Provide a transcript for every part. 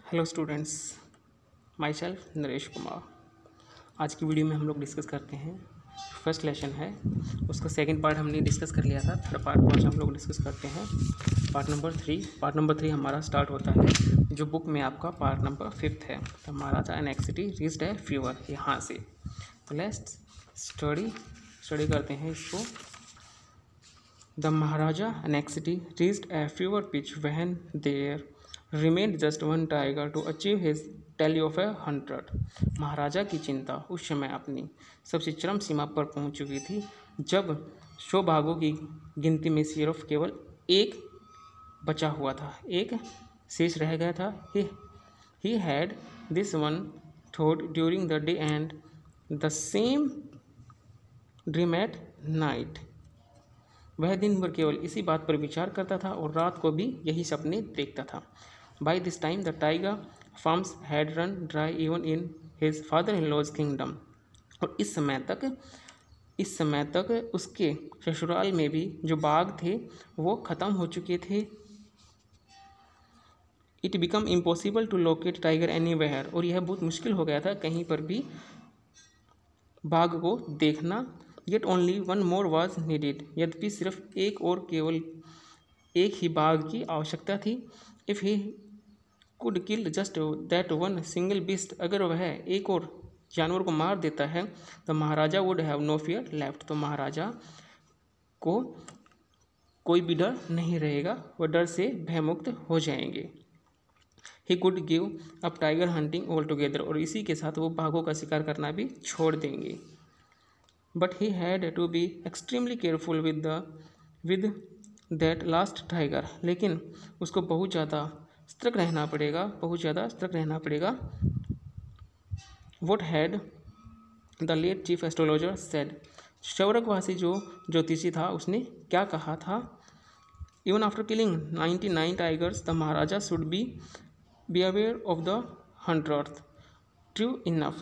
Hello students, my self Naresh Kumar. आज की video में हम लोग डिस्कस करते हैं फर्स्ट लेसन है, उसका सेकंड पार्ट हमने डिस्कस कर लिया था। थर्ड पार्ट आज हम लोग डिस्कस करते हैं पार्ट नंबर 3 हमारा स्टार्ट होता है जो बुक में आपका पार्ट नंबर 5 है। तो महाराजा एनेक्सिटी रीच्ड ए फीवर, यहाँ से तो लेट्स स्टडी करते हैं इसको। The Maharaja Anxiety reached a fever pitch when there remained just one tiger to achieve his tally of 100। महाराजा की चिंता उस समय अपनी सबसे चरम सीमा पर पहुंच चुकी थी जब 100 भागों की गिनती में सिर्फ केवल एक बचा हुआ था, एक शेष रह गया था। He had this one thought during the day and the same dream at night। वह दिन भर केवल इसी बात पर विचार करता था और रात को भी यही सपने देखता था। By this time the tiger farms had run dry even in his father in law's kingdom. और इस समय तक उसके ससुराल में भी जो बाग थे वो ख़त्म हो चुके थे। It become impossible to locate tiger anywhere. और यह बहुत मुश्किल हो गया था कहीं पर भी बाघ को देखना। Yet only one more was needed। यद्यपि सिर्फ केवल एक ही बाघ की आवश्यकता थी। If he could kill just that one single beast, अगर वह एक और जानवर को मार देता है तो महाराजा would have no fear left। तो महाराजा को कोई भी डर नहीं रहेगा, वह डर से भयमुक्त हो जाएंगे। He could give up tiger hunting altogether। और इसी के साथ वो बाघों का शिकार करना भी छोड़ देंगे। But he had to be extremely careful with that last tiger। लेकिन उसको बहुत ज़्यादा सतर्क रहना पड़ेगा। What had the late chief astrologer said। शौरकवासी जो ज्योतिषी था उसने क्या कहा था। Even after killing 99 tigers, the Maharaja should be aware of the 100th। True enough।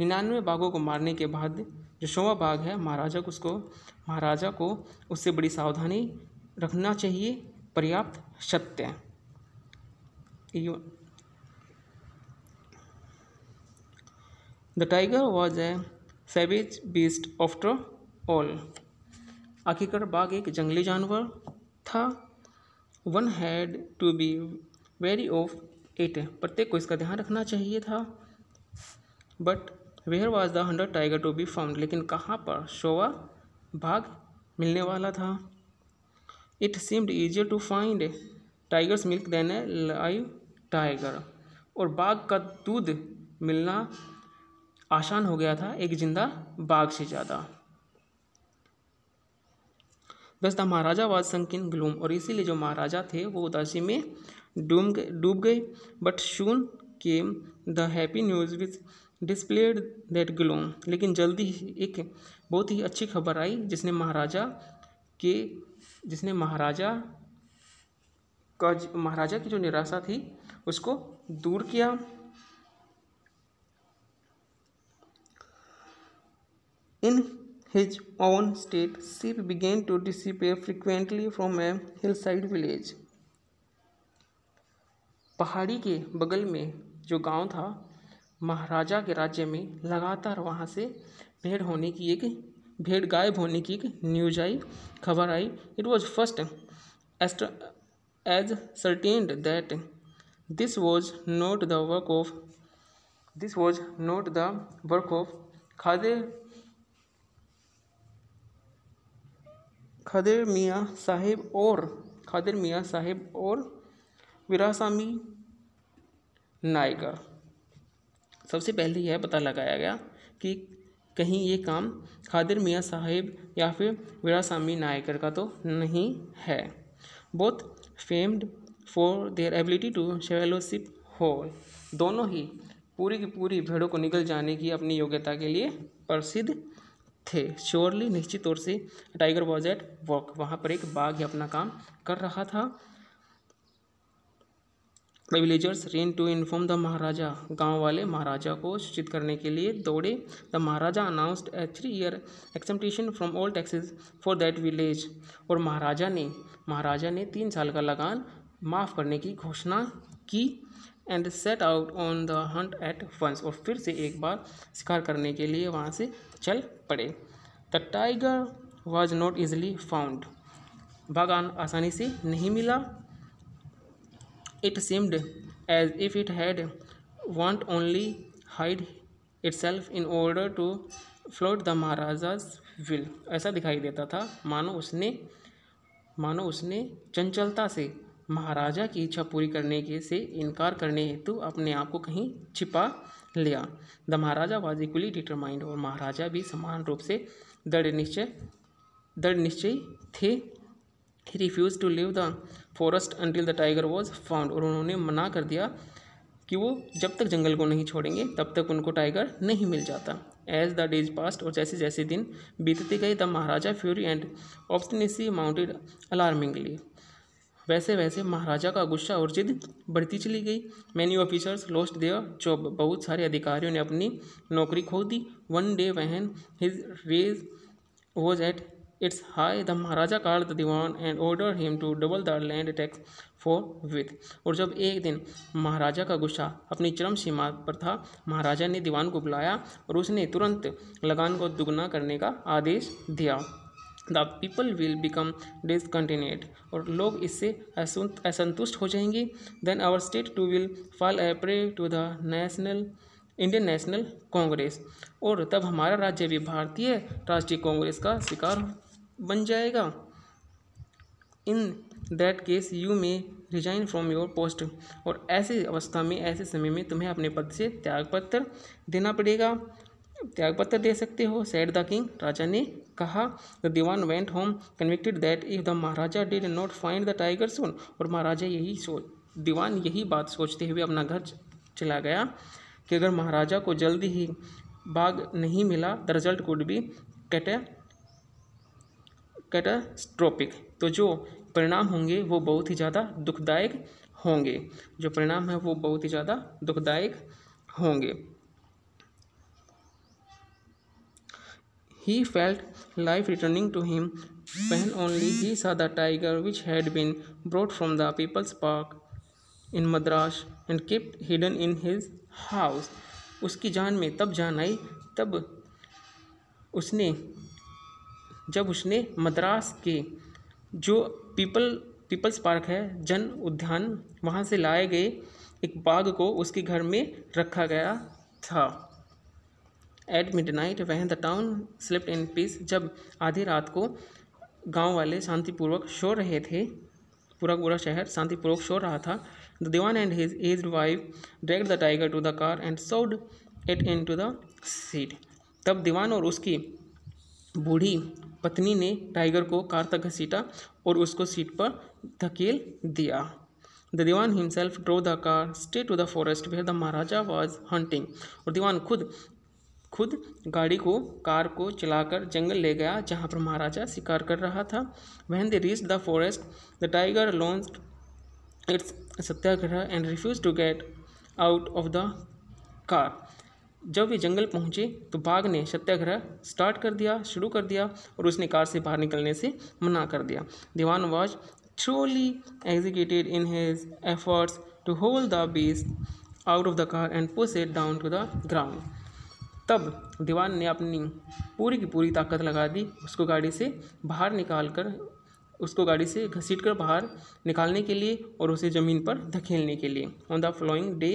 99 बाघों को मारने के बाद जो 100वां बाघ है, महाराजा को उससे बड़ी सावधानी रखना चाहिए। पर्याप्त सत्य। The tiger was a savage beast after all. आखिरकार बाघ एक जंगली जानवर था। One had to be very of it. प्रत्येक को इसका ध्यान रखना चाहिए था। But where was the 100 tiger to be found. लेकिन कहाँ पर 100वां बाघ मिलने वाला था। It seemed easier to find tiger's milk than a live tiger. और बाघ का दूध मिलना आसान हो गया था एक जिंदा बाघ से ज़्यादा। बस the Maharaja was sunk in gloom. और इसीलिए जो महाराजा थे वो उदासी में डूब गए। But soon came the happy news which displayed that gloom. लेकिन जल्दी ही एक बहुत ही अच्छी खबर आई जिसने महाराजा की जो निराशा थी उसको दूर किया। In his own state sheep began to disappear frequently from a hillside village। पहाड़ी के बगल में जो गांव था, महाराजा के राज्य में लगातार वहाँ से भेड़ गायब होने की एक न्यूज आई, खबर आई। It was first ascertained that this was not the work of Khadir Miyan Sahib और वीरासामी नायकर। सबसे पहले यह पता लगाया गया कि कहीं ये काम खादिर मियाँ साहिब या फिर वीरासामी नायकर का तो नहीं है। Both famed for their ability to swallow sheep whole। दोनों ही पूरी की पूरी भेड़ों को निगल जाने की अपनी योग्यता के लिए प्रसिद्ध थे। श्योरली, निश्चित तौर से, टाइगर वॉज एट वर्क। वहाँ पर एक बाघ ही अपना काम कर रहा था। The villagers ran to inform the Maharaja. गांव वाले महाराजा को सूचित करने के लिए दौड़े। The Maharaja announced a 3-year exemption from all taxes for that village. और महाराजा ने 3 साल का लगान माफ़ करने की घोषणा की। And set out on the hunt at once, और फिर से एक बार शिकार करने के लिए वहाँ से चल पड़े। The tiger was not easily found, बाघ आसानी से नहीं मिला। It seemed as if it had wantonly hide itself in order to flout the Maharaja's will, ऐसा दिखाई देता था मानो उसने चंचलता से महाराजा की इच्छा पूरी करने के से इनकार करने हेतु अपने आप को कहीं छिपा लिया। The Maharaja was equally determined, और महाराजा भी समान रूप से दृढ़ निश्चय थे। He refused to leave the forest until the tiger was found, और उन्होंने मना कर दिया कि वो जब तक जंगल को नहीं छोड़ेंगे तब तक उनको टाइगर नहीं मिल जाता। एज द डेज पास्ट, और जैसे जैसे दिन बीतते गए, the Maharaja fury and obstinacy mounted alarmingly, वैसे वैसे महाराजा का गुस्सा और जिद बढ़ती चली गई। Many officers lost their job, बहुत सारे अधिकारियों ने अपनी नौकरी खो दी। One day when his rage was at its high, the Maharaja called the Diwan and order him to double the land tax forthwith, और जब एक दिन महाराजा का गुस्सा अपनी चरम सीमा पर था, महाराजा ने दीवान को बुलाया और उसने तुरंत लगान को दुगना करने का आदेश दिया। The people will become discontinued, और लोग इससे असंतुष्ट हो जाएंगे। Then our state too will fall a prey to the Indian National Congress, और तब हमारा राज्य भी भारतीय राष्ट्रीय कांग्रेस का शिकार बन जाएगा। इन दैट केस यू में रिजाइन फ्रॉम योर पोस्ट, और ऐसे अवस्था में, ऐसे समय में तुम्हें अपने पद से त्यागपत्र देना पड़ेगा, त्यागपत्र दे सकते हो। सेड द किंग, राजा ने कहा। The Dewan went home convicted that if the Maharaja did not find the tiger soon, और महाराजा दीवान यही बात सोचते हुए अपना घर चला गया कि अगर महाराजा को जल्दी ही बाघ नहीं मिला, the result could be catastrophic, तो जो परिणाम होंगे वो बहुत ही ज़्यादा दुखदायक होंगे, जो परिणाम है वो बहुत ही ज़्यादा दुखदायक होंगे। He felt life returning to him when only he saw the tiger which had been brought from the People's Park in Madras and kept hidden in his house. उसकी जान में तब जान आई जब उसने मद्रास के जो पीपल्स पार्क है, जन उद्यान, वहाँ से लाए गए एक बाघ को उसके घर में रखा गया था। At midnight when the town slept in peace, जब आधी रात को गांव वाले शांतिपूर्वक सो रहे थे, पूरा शहर शांतिपूर्वक सो रहा था। The Diwan and his aged wife dragged the tiger to the car and shoved it in to the seat, तब दीवान और उसकी बूढ़ी पत्नी ने टाइगर को कार तक घसीटा और उसको सीट पर धकेल दिया। The dewan himself drove the car straight to the forest where the Maharaja was hunting, और दीवान खुद कार को चलाकर जंगल ले गया जहाँ पर महाराजा शिकार कर रहा था। When they reached the forest the tiger launched its satyagraha and refused to get out of the car, जब वे जंगल पहुँचे तो बाघ ने सत्याग्रह शुरू कर दिया और उसने कार से बाहर निकलने से मना कर दिया। दीवान was truly executed in his efforts to hold the beast out of the car and push it down to the ground. तब दीवान ने अपनी पूरी की पूरी ताकत लगा दी उसको गाड़ी से घसीटकर बाहर निकालने के लिए और उसे ज़मीन पर धकेलने के लिए। On the following day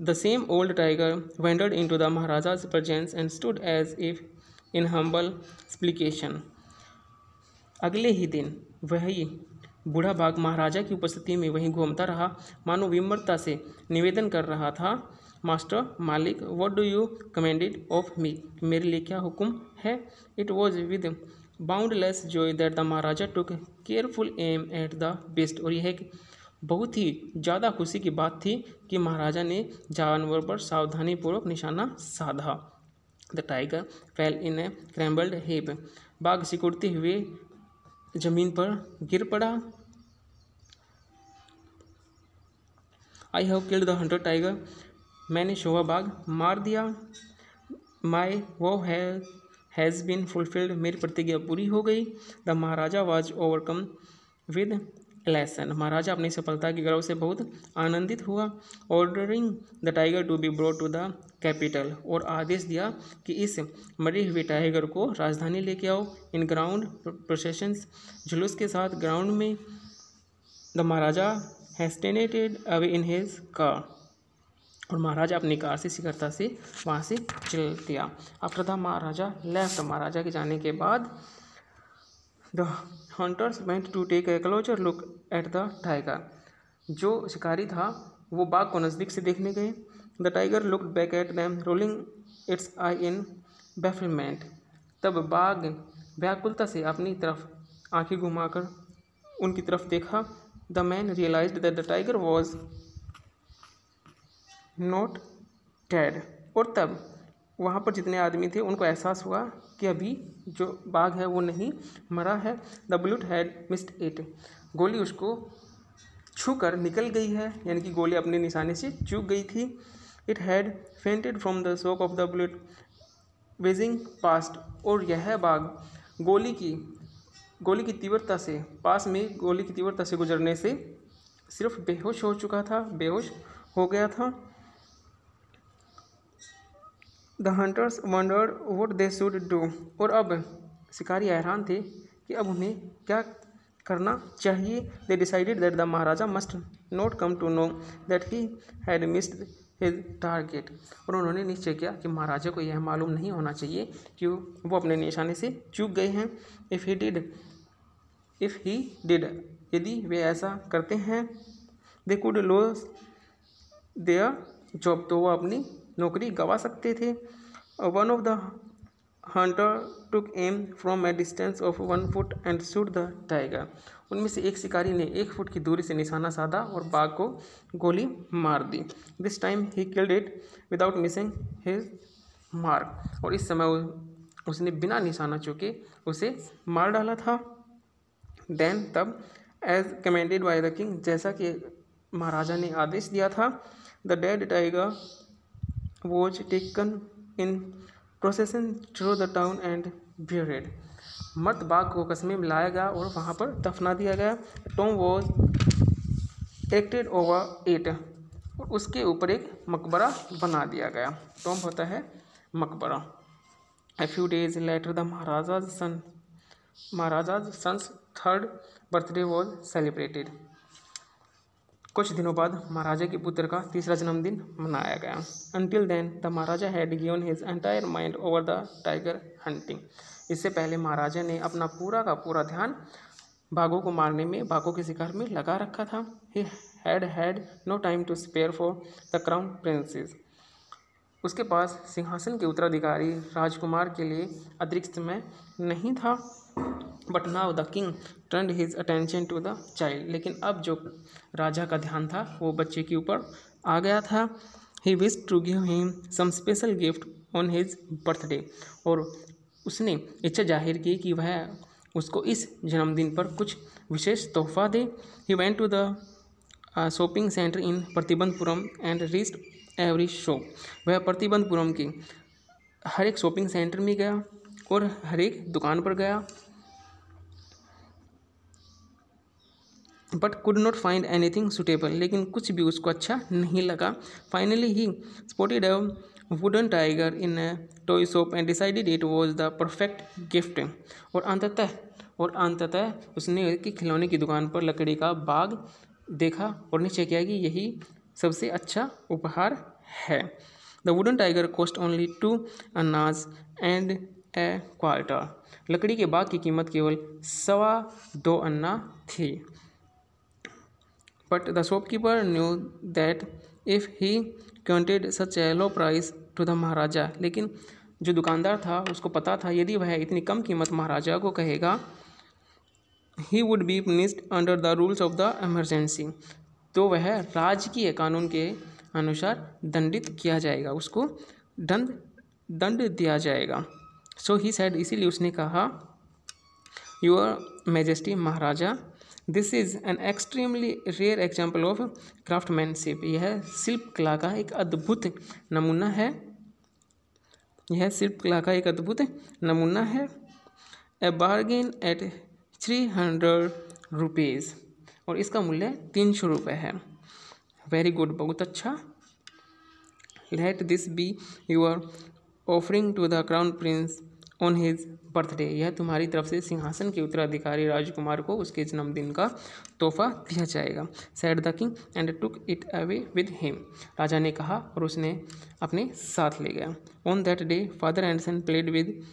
the same old tiger wandered into the Maharaja's presence and stood as if in humble supplication. अगले ही दिन वही बूढ़ा बाघ महाराजा की उपस्थिति में वहीं घूमता रहा, मानो विमरता से निवेदन कर रहा था, मास्टर मालिक, what do you commanded of me, मेरे लिए क्या हुक्म है। It was with boundless joy that the Maharaja took careful aim at the beast, और यह एक बहुत ही ज़्यादा खुशी की बात थी कि महाराजा ने जानवर पर सावधानीपूर्वक निशाना साधा। द टाइगर फेल इन ए क्रैम्बल्ड हेप, बाघ सिकुड़ते हुए जमीन पर गिर पड़ा। I have killed the Hunter tiger, मैंने शोभा बाघ मार दिया। माई वो हैज़ बीन फुलफिल्ड, मेरी प्रतिज्ञा पूरी हो गई। The Maharaja was overcome with lesson. महाराजा अपनी सफलता की गर्व से बहुत आनंदित हुआ। Ordering the tiger to be brought to the capital, और आदेश दिया कि इस मरे हुए टाइगर को राजधानी लेके आओ। इन ग्राउंड प्रोसेशंस, जुलूस के साथ ग्राउंड में, the Maharaja hastened away in his car, और महाराजा अपनी कार से शीघ्रता से वहाँ से चल दिया। आफ्टर द महाराजा लेफ्ट, महाराजा के जाने के बाद the hunters went to take a closer look at the tiger, जो शिकारी था वो बाघ को नज़दीक से देखने गए। The tiger looked back at them rolling its eye in bafflement, तब बाघ व्याकुलता से अपनी तरफ आंखें घुमाकर उनकी तरफ देखा। The man realised that the tiger was not dead, और तब वहाँ पर जितने आदमी थे उनको एहसास हुआ कि अभी जो बाघ है वो नहीं मरा है। The bullet had missed it, गोली उसको छूकर निकल गई है, यानी कि गोली अपने निशाने से चूक गई थी। It had fainted from the shock of the bullet waging past, और यह बाघ गोली की तीव्रता से, पास में गोली की तीव्रता से गुजरने से सिर्फ बेहोश हो चुका था, बेहोश हो गया था। The hunters wondered what they should do, और अब शिकारी हैरान थे कि अब उन्हें क्या करना चाहिए। They decided that the Maharaja must not come to know that he had missed his target, और उन्होंने निश्चय किया कि महाराजा को यह मालूम नहीं होना चाहिए कि वो अपने निशाने से चूक गए हैं। इफ़ ही डिड, यदि वे ऐसा करते हैं, they could lose their job, तो वो अपनी नौकरी गंवा सकते थे। One of the Hunter took am from A distance of 1 foot and shoot the tiger, उनमें से एक शिकारी ने 1 फुट की दूरी से निशाना साधा और बाघ को गोली मार दी। This time he killed it without missing his mark, और इस समय उसने बिना निशाना चूके उसे मार डाला था। देन तब, as commanded by the king, जैसा कि महाराजा ने आदेश दिया था, the dead tiger was taken in procession through the town and buried, मर्द बाघ को कस्मे में लाया गया और वहाँ पर दफना दिया गया। Tom was erected over it, और उसके ऊपर एक मकबरा बना दिया गया। टॉम होता है मकबरा। A few days later the Maharaja's son's 3rd birthday was celebrated, कुछ दिनों बाद महाराजा के पुत्र का 3रा जन्मदिन मनाया गया। Until then the Maharaja had given his entire mind over the tiger hunting, इससे पहले महाराजा ने अपना पूरा का पूरा ध्यान बाघों को मारने में, बाघों के शिकार में लगा रखा था। He had no time to spare for the crown princess, उसके पास सिंहासन के उत्तराधिकारी राजकुमार के लिए अतिरिक्त समय नहीं था। But now the king turned his attention to the child, लेकिन अब जो राजा का ध्यान था वो बच्चे के ऊपर आ गया था। He wish to give him some special gift on his birthday, और उसने इच्छा जाहिर की कि वह उसको इस जन्मदिन पर कुछ विशेष तोहफा दे। He went to the shopping centre in Pratibandhapuram and reached every shop, वह प्रतिबंधपुरम के हर एक शॉपिंग सेंटर में गया और हर एक दुकान पर गया, but could not find anything suitable, लेकिन कुछ भी उसको अच्छा नहीं लगा। Finally he spotted a wooden tiger in A toy shop and decided it was the perfect gift, और अंततः उसने एक खिलौने की दुकान पर लकड़ी का बाघ देखा और निश्चय किया कि यही सबसे अच्छा उपहार है। The wooden tiger cost only 2 annas and a quarter, लकड़ी के बाघ की कीमत केवल 2.25 अन्ना थी। But the shopkeeper knew that if he quoted such a low price to the महाराजा, लेकिन जो दुकानदार था उसको पता था यदि वह इतनी कम कीमत महाराजा को कहेगा, he would be punished under the rules of the emergency, तो वह राजकीय कानून के अनुसार दंडित किया जाएगा, उसको दंड दिया जाएगा। So he said, इसीलिए उसने कहा, Your Majesty Maharaja, this is an extremely rare example of craftsmanship, यह शिल्प कला का एक अद्भुत नमूना है, यह शिल्प कला का एक अद्भुत नमूना है। ए बार्गेन एट 300 रुपीज़, और इसका मूल्य 300 रुपये है। वेरी गुड, बहुत अच्छा। Let this be your offering to the crown prince on his birthday. यह तुम्हारी तरफ से सिंहासन के उत्तराधिकारी राजकुमार को उसके जन्मदिन का तोहफा दिया जाएगा। Said the king and took it away with him. राजा ने कहा और उसने अपने साथ ले गया। On that day father and son played with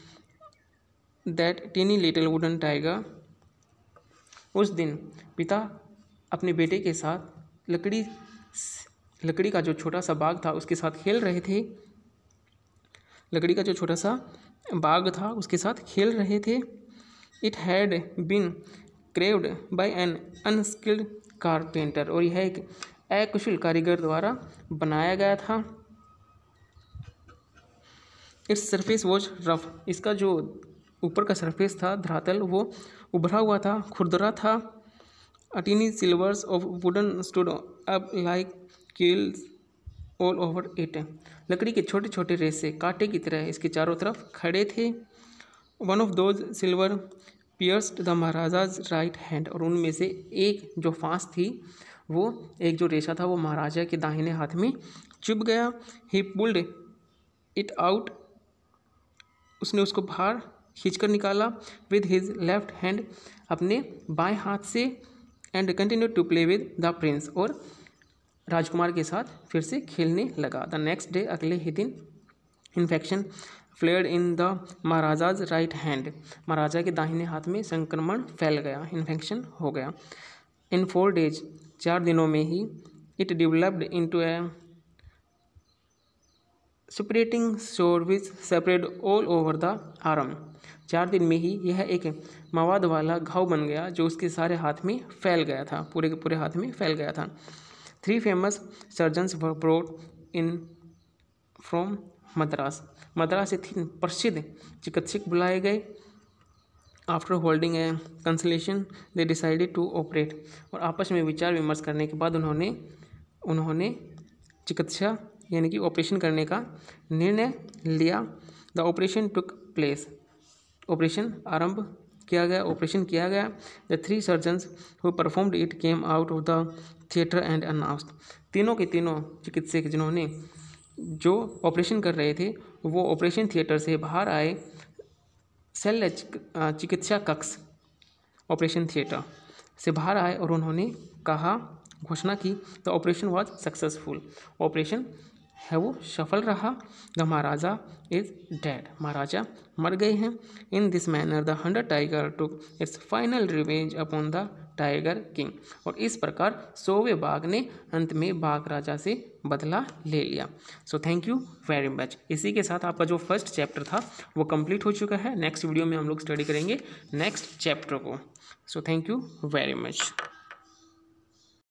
that tiny little wooden tiger. उस दिन पिता अपने बेटे के साथ लकड़ी का जो छोटा सा बाग था उसके साथ खेल रहे थे। लकड़ी का जो छोटा सा बाग था उसके साथ खेल रहे थे। It had been carved by an unskilled carpenter. और यह एक अकुशल कारीगर द्वारा बनाया गया था। Its surface was rough. इसका जो ऊपर का सरफेस था, धरातल, वो उभरा हुआ था, खुरदरा था। A tiny slivers of wood stood up like quills all over it. लकड़ी के छोटे छोटे रेसे कांटे की तरह इसके चारों तरफ खड़े थे। One of those sliver pierced the Maharaja's right hand. और उनमें से एक जो फांस थी, वो एक जो रेशा था वो महाराजा के दाहिने हाथ में चुभ गया। ही पुल्ड इट आउट। उसने उसको बाहर खींचकर निकाला। विद हिज लेफ्ट हैंड, अपने बाएं हाथ से। And continue to play with the prince. और राजकुमार के साथ फिर से खेलने लगा। द नेक्स्ट डे, अगले ही दिन, infection flared in the Maharaja's right hand. महाराजा के दाहिने हाथ में संक्रमण फैल गया, इन्फेक्शन हो गया। इन 4 days, 4 दिनों में ही, इट डेवलप्ड इनटू ए स्प्रेटिंग सोर विच separate all over the arm. 4 दिन में ही यह एक मवाद वाला घाव बन गया जो उसके सारे हाथ में फैल गया था, पूरे के पूरे हाथ में फैल गया था। 3 famous surgeons were brought in from Madras. Madras से 3 प्रसिद्ध चिकित्सक बुलाए गए। After holding a consultation they decided to operate. और आपस में विचार विमर्श करने के बाद उन्होंने चिकित्सा यानी कि ऑपरेशन करने का निर्णय लिया। The operation took place. Operation आरंभ किया गया, ऑपरेशन किया गया। The 3 surgeons who performed it came out of the theatre and announced। तीनों के तीनों चिकित्सक जिन्होंने जो ऑपरेशन कर रहे थे वो ऑपरेशन थिएटर से बाहर आए। शल्य चिकित्सा कक्ष, ऑपरेशन थिएटर से बाहर आए और उन्होंने कहा, घोषणा की, the operation was successful. Operation है वो सफल रहा। The Maharaja is dead. महाराजा मर गए हैं। In this manner the 100 tiger took its final revenge upon the tiger king. और इस प्रकार 100वें बाघ ने अंत में बाघ राजा से बदला ले लिया। So thank you very much. इसी के साथ आपका जो फर्स्ट चैप्टर था वो कंप्लीट हो चुका है। नेक्स्ट वीडियो में हम लोग स्टडी करेंगे नेक्स्ट चैप्टर को। So thank you very much.